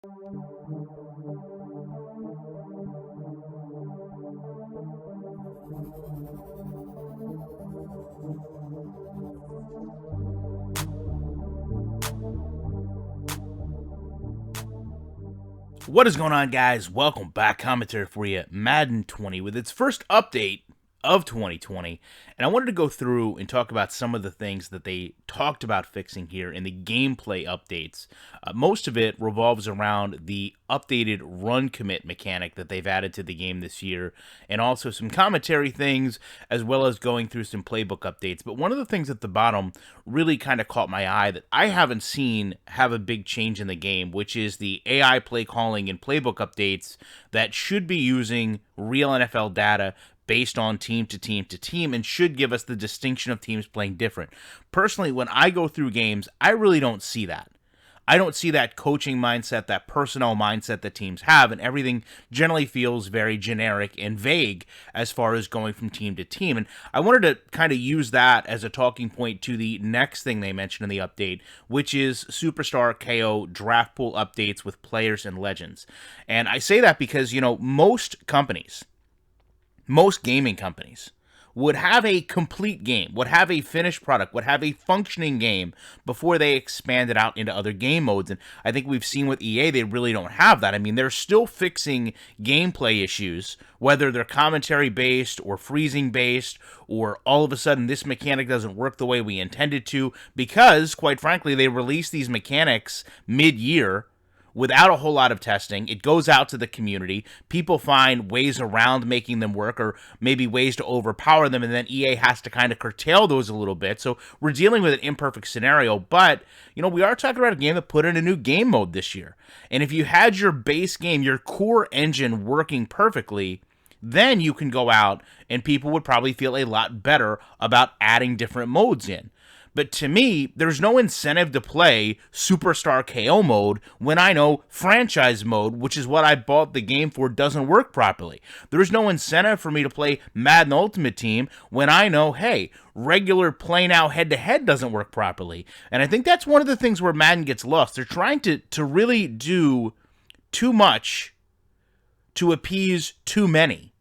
What is going on, guys? Welcome back. Commentary for you, Madden 20, with its first update of 2020. And I wanted to go through and talk about some of the things that they talked about fixing here in the gameplay updates. Most of it revolves around the updated run commit mechanic that they've added to the game this year, and also some commentary things, as well as going through some playbook updates. But one of the things at the bottom really kind of caught my eye that I haven't seen have a big change in the game, which is the AI play calling and playbook updates that should be using real NFL data based on team to team to team, and should give us the distinction of teams playing different. Personally, when I go through games, I really don't see that. I don't see that coaching mindset, that personnel mindset that teams have, and everything generally feels very generic and vague as far as going from team to team. And I wanted to kind of use that as a talking point to the next thing they mentioned in the update, which is Superstar KO draft pool updates with players and legends. And I say that because, most gaming companies would have a complete game, would have a finished product, would have a functioning game before they expand it out into other game modes. And I think we've seen with EA, they really don't have that. I mean, they're still fixing gameplay issues, whether they're commentary based or freezing based, or all of a sudden this mechanic doesn't work the way we intended to, because, quite frankly, they release these mechanics mid-year without a whole lot of testing. It goes out to the community. People find ways around making them work, or maybe ways to overpower them, and then EA has to kind of curtail those a little bit. So we're dealing with an imperfect scenario, but, we are talking about a game that put in a new game mode this year. And if you had your base game, your core engine working perfectly, then you can go out and people would probably feel a lot better about adding different modes in. But to me, there's no incentive to play Superstar KO mode when I know franchise mode, which is what I bought the game for, doesn't work properly. There's no incentive for me to play Madden Ultimate Team when I know, hey, regular play now head-to-head doesn't work properly. And I think that's one of the things where Madden gets lost. They're trying to really do too much to appease too many.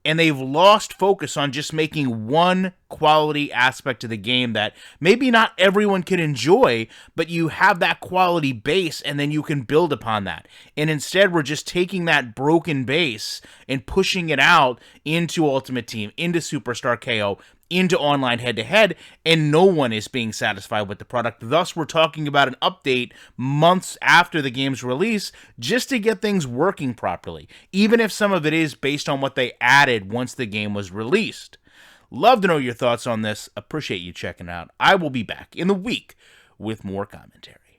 And they've lost focus on just making one quality aspect of the game that maybe not everyone can enjoy, but you have that quality base and then you can build upon that. And instead, we're just taking that broken base and pushing it out into Ultimate Team, into Superstar KO, into online head-to-head, and no one is being satisfied with the product. Thus, we're talking about an update months after the game's release just to get things working properly, even if some of it is based on what they added once the game was released. Love to know your thoughts on this. Appreciate you checking out. I will be back in the week with more commentary.